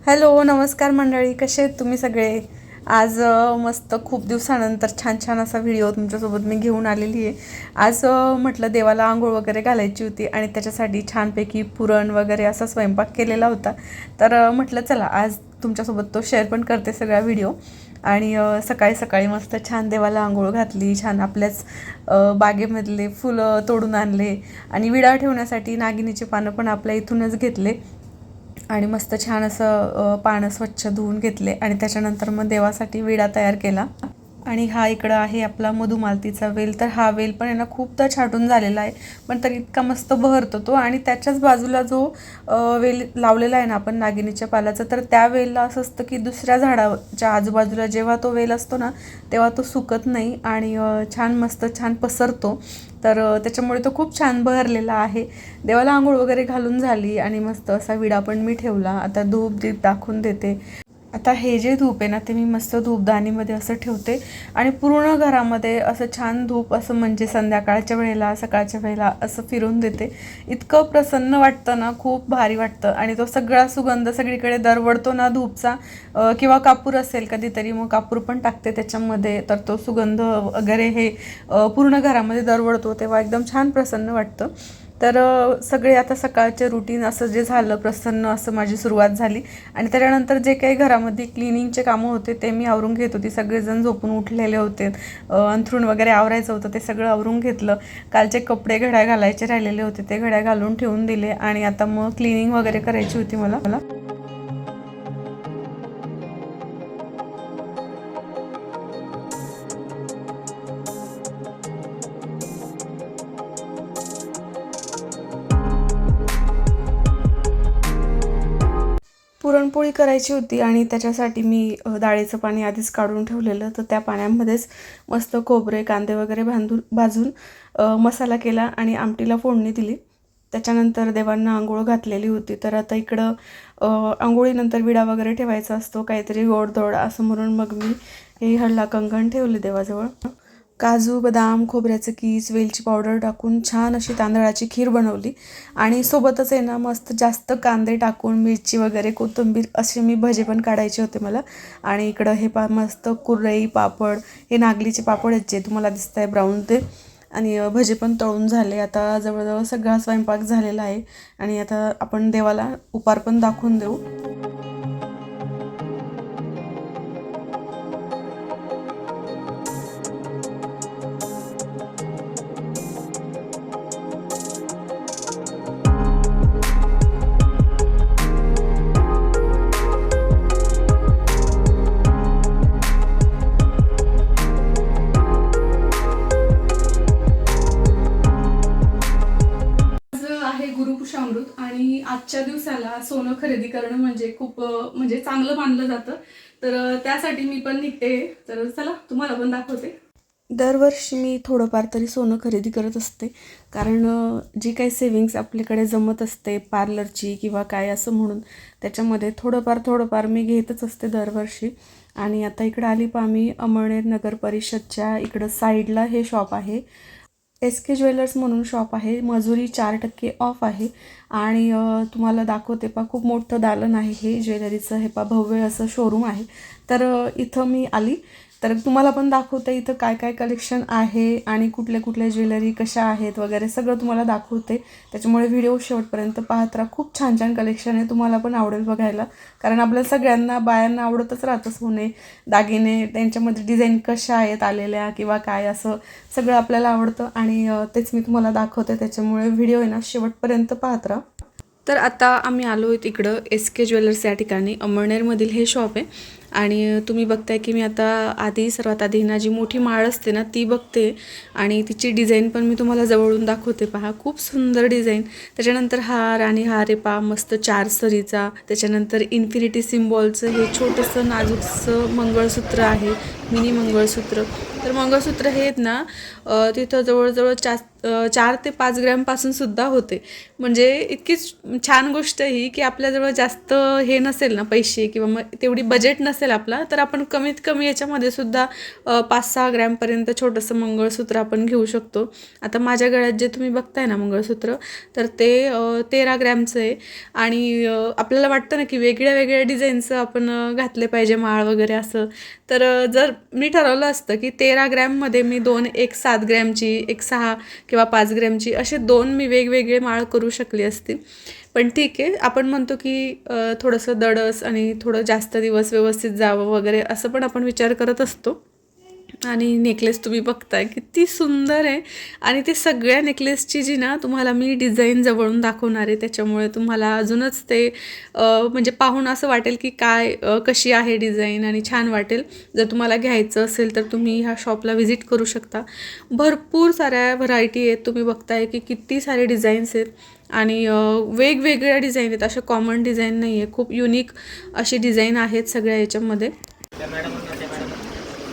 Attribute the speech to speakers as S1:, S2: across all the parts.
S1: Hello नमस्कार मंडळी, कसे आहेत तुम्ही सगळे? आज मस्त खूप दिवसानंतर छान छान असा व्हिडिओ तुमच्यासोबत मी घेऊन आलेली आहे. आज म्हटलं देवाला आंघोळ वगैरे घालायची होती आणि त्याच्यासाठी छानपैकी पुरण वगैरे असा स्वयंपाक केलेला होता. तर म्हटलं चला आज तुमच्यासोबत तो शेअर पण करते सगळा व्हिडिओ. आणि सकाळी सकाळी मस्त छान देवाला आंघोळ घातली, छान आपल्याच बागेमधले फुलं तोडून आणले आणि विडा ठेवण्यासाठी नागिनीचे पानं पण आपल्या इथूनच घेतले आणि मस्त छान असं पानं स्वच्छ धुवून घेतले आणि त्याच्यानंतर मग देवासाठी विडा तयार केला. आणि हा इकडं आहे आपला मधुमालतीचा वेल. तर हा वेल पण आहे ना खूपदा छाटून झालेला आहे, पण तरी इतका मस्त बहरतो तो. आणि त्याच्याच बाजूला जो वेल लावलेला आहे ना आपण नागिनीच्या पालाचा, तर त्या वेलला असं असतं की दुसऱ्या झाडाच्या आजूबाजूला जेव्हा तो वेल असतो ना तेव्हा तो सुकत नाही आणि छान मस्त छान पसरतो. तर त्याच्यामुळे तो खूप छान बहरलेला आहे. देवाला आंघोळ वगैरे घालून झाली आणि मस्त असा विडा पण मी ठेवला. आता धूप दीप दाखवून देते. आता हे जे धूप आहे ना ते मी मस्त धूपदानीमध्ये असं ठेवते आणि पूर्ण घरामध्ये असं छान धूप असं म्हणजे संध्याकाळच्या वेळेला सकाळच्या वेळेला असं फिरून देते. इतकं प्रसन्न वाटतं ना, खूप भारी वाटतं. आणि तो सगळा सुगंध सगळीकडे दरवळतो ना धूपचा. किंवा कापूर असेल कधीतरी मग कापूर पण टाकते त्याच्यामध्ये, तर तो सुगंध वगैरे हे पूर्ण घरामध्ये दरवळतो तेव्हा एकदम छान प्रसन्न वाटतं. तर सगळे आता सकाळचे रुटीन असं जे झालं, प्रसन्न असं माझी सुरुवात झाली. आणि त्याच्यानंतर जे काही घरामध्ये क्लिनिंगचे कामं होते ते मी आवरून घेत होती. सगळेजण झोपून उठलेले होते, अंथरूण वगैरे आवरायचं होतं ते सगळं आवरून घेतलं. कालचे कपडे घड्या घालायचे राहिलेले होते ते घड्या घालून ठेवून दिले आणि आता मग क्लिनिंग वगैरे करायची होती मला. पुरणपोळी करायची होती आणि त्याच्यासाठी मी डाळीचं पाणी आधीच काढून ठेवलेलं. तर त्या पाण्यामध्येच मस्त खोबरे कांदे वगैरे भाजून मसाला केला आणि आमटीला फोडणी दिली. त्याच्यानंतर देवांना आंघोळ घातलेली होती. तर आता इकडं आंघोळीनंतर विडा वगैरे ठेवायचा असतो, काहीतरी गोडधोड असं म्हणून मग मी हे हळला कंगण ठेवले देवाजवळ. काजू बदाम खोबऱ्याचं कीस वेलची पावडर टाकून छान अशी तांदळाची खीर बनवली आणि सोबतच आहे ना मस्त जास्त कांदे टाकून मिरची वगैरे कोथिंबीर असे मी भजे पण काढायचे होते मला. आणि इकडं हे मस्त कुरडई पापड, हे नागलीचे पापड आहेत जे तुम्हाला दिसत आहे ब्राऊन ते. आणि भजे पण तळून झाले. आता जवळजवळ सगळा स्वयंपाक झालेला आहे आणि आता आपण देवाला उपार पण दाखवून देऊ. आहे गुरुपुषामृत आणि आजच्या दिवसाला सोनं खरेदी करणं म्हणजे खूप म्हणजे चांगलं मानलं जातं. तर त्यासाठी मी पण निघते. तर चला तुम्हाला पण दाखवते. दरवर्षी मी थोडंफार तरी सोनं खरेदी करत असते, कारण जी काही सेविंग्स आपल्याकडे जमत असते पार्लरची किंवा काय असं म्हणून त्याच्यामध्ये थोडंफार मी घेतच असते दरवर्षी. आणि आता इकडं आली पहा मी अमळनेर नगर परिषदच्या इकडं साईडला हे शॉप आहे. SK ज्वेलर्स म्हणून शॉप आहे. मजुरी 4% ऑफ आहे. आणि तुम्हाला दाखवते पहा, खूप मोठं दालन आहे हे ज्वेलरीचं. हे पहा भव्य असं शोरूम आहे. तर इथं मी आली तर तुम्हाला पण दाखवते इथं काय काय कलेक्शन आहे आणि कुठले कुठले ज्वेलरी कशा आहेत वगैरे सगळं तुम्हाला दाखवते. त्याच्यामुळे व्हिडिओ शेवटपर्यंत पाहत राहा. खूप छान छान कलेक्शन आहे, तुम्हाला पण आवडेल बघायला. कारण आपल्या सगळ्यांना बायांना आवडतच राहतं सोने दागिने, त्यांच्यामध्ये डिझाईन कशा आहेत आलेल्या किंवा काय असं सगळं आपल्याला आवडतं आणि तेच मी तुम्हाला दाखवते. त्याच्यामुळे व्हिडिओ आहे ना शेवटपर्यंत पाहत राहा. तर आता आम्ही आलो आहे तिकडं SK ज्वेलर्स या ठिकाणी. अमळनेरमधील हे शॉप आहे. आणि तुम्ही बघताय की मी आता सर्वात आधी ना जी मोठी माळ असते ना ती बघते आणि तिची डिझाईन पण मी तुम्हाला जवळून दाखवते. पहा खूप सुंदर डिझाईन. त्याच्यानंतर हार आणि हार आहे पहा मस्त 4 सरीचा. त्याच्यानंतर इन्फिनिटी सिम्बॉलचं हे छोटंसं नाजूकसं मंगळसूत्र आहे, मिनी मंगळसूत्र. तर मंगळसूत्र हे आहेत ना तिथं जवळजवळ 4 ते 5 ग्रॅमपासून सुद्धा होते. म्हणजे इतकी छान गोष्ट ही की आपल्याजवळ जास्त हे नसेल ना पैसे किंवा मग तेवढी बजेट नसेल आपला, तर आपण कमीत कमी याच्यामध्ये सुद्धा 5-6 ग्रॅमपर्यंत छोटंसं मंगळसूत्र आपण घेऊ शकतो. आता माझ्या गळ्यात जे तुम्ही बघताय ना मंगळसूत्र, तर ते 13 ग्रॅमचं आहे. आणि आपल्याला वाटतं ना की वेगळ्या वेगळ्या डिझाईनचं आपण घातले पाहिजे माळ वगैरे असं. तर जर मी ठरवलं असतं की 13 ग्रॅममध्ये मी दोन, एक 7 ग्रॅमची, एक 6 किंवा 5 ग्रॅमची, असे दोन मी वेगवेगळे माळ करू शकली असती. पण ठीक आहे, आपण म्हणतो की थोडंसं दडस आणि थोडं जास्त दिवस व्यवस्थित जावं वगैरे असं पण आपण विचार करत असतो. आणि नेकलेस तुम्ही बघताय किती सुंदर आहे. आणि ते सगळ्या नेकलेसची जी ना तुम्हाला मी डिझाईन जवळून दाखवणार आहे, त्याच्यामुळे तुम्हाला अजूनच ते म्हणजे पाहून असं वाटेल की काय कशी आहे डिझाईन, आणि छान वाटेल. जर तुम्हाला घ्यायचं असेल तर तुम्ही ह्या शॉपला व्हिजिट करू शकता. भरपूर साऱ्या व्हरायटी आहेत, तुम्ही बघताय की किती सारे डिझाईन्स आहेत. आणि वेगवेगळ्या डिझाईन आहेत, अशा कॉमन डिझाईन नाही आहे, खूप युनिक अशी डिझाईन आहेत सगळ्या याच्यामध्ये.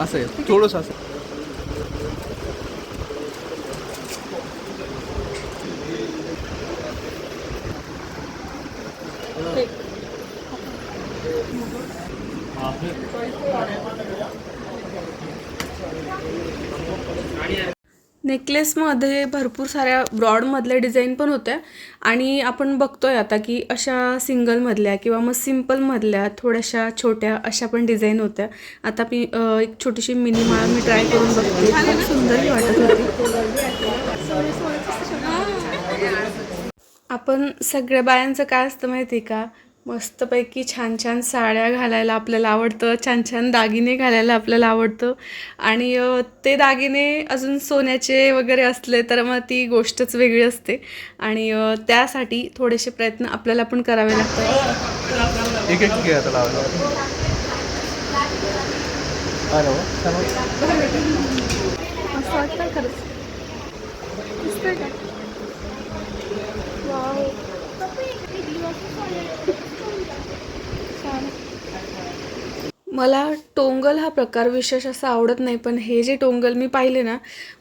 S2: असं आहे थोडंसं असं.
S1: नेकलेसमध्ये भरपूर साऱ्या ब्रॉडमधल्या डिझाईन पण होत्या. आणि आपण बघतोय आता की अशा सिंगलमधल्या किंवा मग सिम्पलमधल्या थोड्याशा छोट्या अशा पण डिझाईन होत्या. आता मी एक छोटीशी मिनी माळ मी ट्राय करून बघते, खूप सुंदरही वाटत होती. आपण सगळ्या बायांचं काय असतं माहिती आहे का, मस्तपैकी छान छान साड्या घालायला आपल्याला आवडतं, छान छान दागिने घालायला आपल्याला आवडतं. आणि ते दागिने अजून सोन्याचे वगैरे असले तर मग ती गोष्टच वेगळी असते. आणि त्यासाठी थोडेसे प्रयत्न आपल्याला पण करावे लागतात.
S2: एक एक घे आता लावायला. अरे वा, छान
S1: असं वाटतं खरंच. दिसतंय का? वाव. मला टोंगल हा प्रकार विशेष असा आवडत नाही, पण हे जे टोंगल मी पाहिले ना,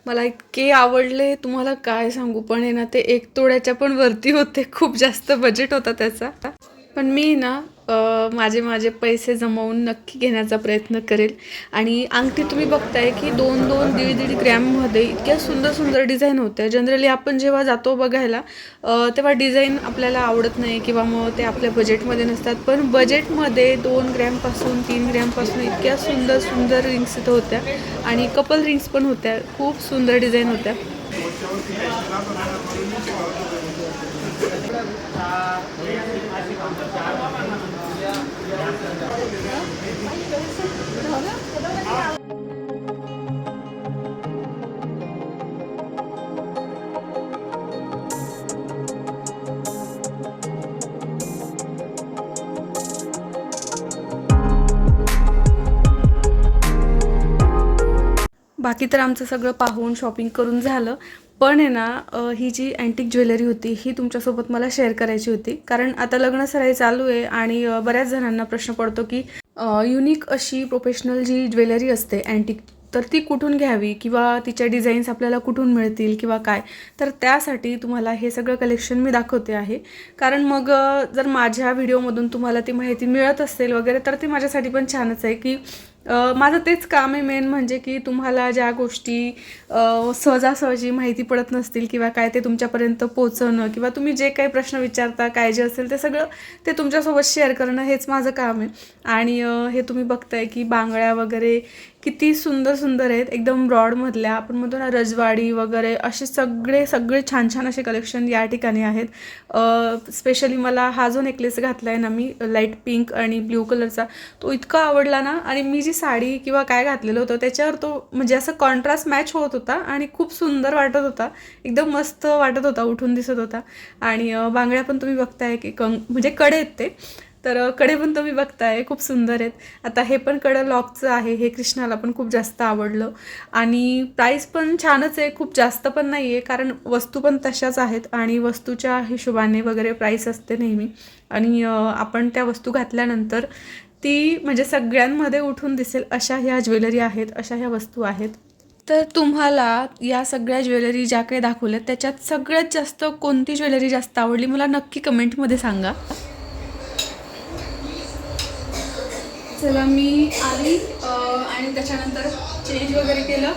S1: मला इतके आवडले तुम्हाला काय सांगू. पण आहे ना, ते 1 तोळ्याच्या पण वरती होते, खूप जास्त बजेट होता त्याचा. पण मी ना माझे माझे पैसे जमवून नक्की घेण्याचा प्रयत्न करेल. आणि अंगठी तुम्ही बघताय की 2-2, 1.5-1.5 ग्रॅममध्ये इतक्या सुंदर सुंदर डिझाईन होत्या. जनरली आपण जेव्हा जातो बघायला तेव्हा डिझाईन आपल्याला आवडत नाही किंवा मग ते आपल्या बजेटमध्ये नसतात. पण बजेटमध्ये 2 ग्रॅमपासून 3 ग्रॅमपासून इतक्या सुंदर सुंदर रिंग्स इथं होत्या. आणि कपल रिंग्स पण होत्या, खूप सुंदर डिझाईन होत्या. बाकी तर आमचं सगळं पाहून शॉपिंग करून झालं. पण आहे ना ही जी अँटिक ज्वेलरी होती ही तुमच्यासोबत मला शेअर करायची होती. कारण आता लग्नसराई चालू आहे आणि बऱ्याच जणांना प्रश्न पडतो की युनिक अशी प्रोफेशनल जी ज्वेलरी असते अँटिक, तर ती कुठून घ्यावी किंवा तिच्या डिझाईन्स आपल्याला कुठून मिळतील किंवा काय. तर त्यासाठी तुम्हाला हे सगळं कलेक्शन मी दाखवते आहे. कारण मग जर माझ्या व्हिडिओमधून तुम्हाला ती माहिती मिळत असेल वगैरे तर ती माझ्यासाठी पण छानच आहे की माझं तेच काम आहे मेन, म्हणजे की तुम्हाला ज्या गोष्टी सहजासहजी माहिती पडत नसतील किंवा काय ते तुमच्यापर्यंत पोहोचवणं, किंवा तुम्ही जे काही प्रश्न विचारता काय जे असेल ते सगळं ते तुमच्यासोबत शेअर करणं हेच माझं काम आहे. आणि हे तुम्ही बघताय की बांगड्या वगैरे किती सुंदर सुंदर आहेत, एकदम ब्रॉडमधल्या, आपण म्हणतो ना रजवाडी वगैरे, असे सगळे सगळे छान छान असे कलेक्शन या ठिकाणी आहेत. स्पेशली मला हा जो नेकलेस घातला आहे ना मी लाईट पिंक आणि ब्ल्यू कलरचा, तो इतका आवडला ना. आणि मी जी साडी किंवा काय घातलेलं होतं त्याच्यावर तो म्हणजे असं कॉन्ट्रास्ट मॅच होत होता आणि खूप सुंदर वाटत होता, एकदम मस्त वाटत होता, उठून दिसत होता. आणि बांगड्या पण तुम्ही बघताय की म्हणजे कडे आहेत ते, तर कडे पण तुम्ही बघताय खूप सुंदर आहेत. आता हे पण कडं लॉकचं आहे, हे कृष्णाला पण खूप जास्त आवडलं. आणि प्राईस पण छानच आहे, खूप जास्त पण नाही आहे, कारण वस्तू पण तशाच आहेत आणि वस्तूच्या हिशोबाने वगैरे प्राईस असते नेहमी. आणि आपण त्या वस्तू घातल्यानंतर ती म्हणजे सगळ्यांमध्ये उठून दिसेल अशा ह्या ज्वेलरी आहेत, अशा ह्या वस्तू आहेत. तर तुम्हाला या सगळ्या ज्वेलरी ज्या काही दाखवल्या त्याच्यात सगळ्यात जास्त कोणती ज्वेलरी जास्त आवडली मला नक्की कमेंटमध्ये सांगा. चला मी आली आणि त्याच्यानंतर चेंज वगैरे केलं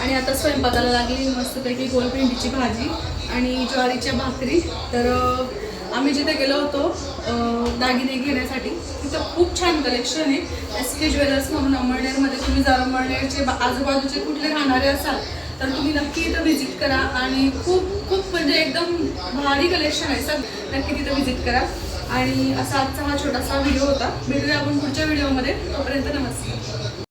S1: आणि आता स्वयंपाकाला लागली. मस्तपैकी गोलभेंडीची भाजी आणि ज्वारीच्या भाकरी. तर आम्ही जिथे गेलो होतो दागिने घेण्यासाठी तिथं खूप छान कलेक्शन आहे. SK ज्वेलर्स म्हणून अमळनेरमध्ये. तुम्ही जर अमळनेरचे आजूबाजूचे कुठले राहणारे असाल तर तुम्ही नक्की इथं व्हिजिट करा आणि खूप खूप म्हणजे एकदम भारी कलेक्शन आहे सर. नक्की तिथं व्हिजिट करा. आणि असा आजचा हा छोटासा व्हिडिओ होता. भेटूया आपण पुढच्या व्हिडिओमध्ये. तोपर्यंत नमस्कार.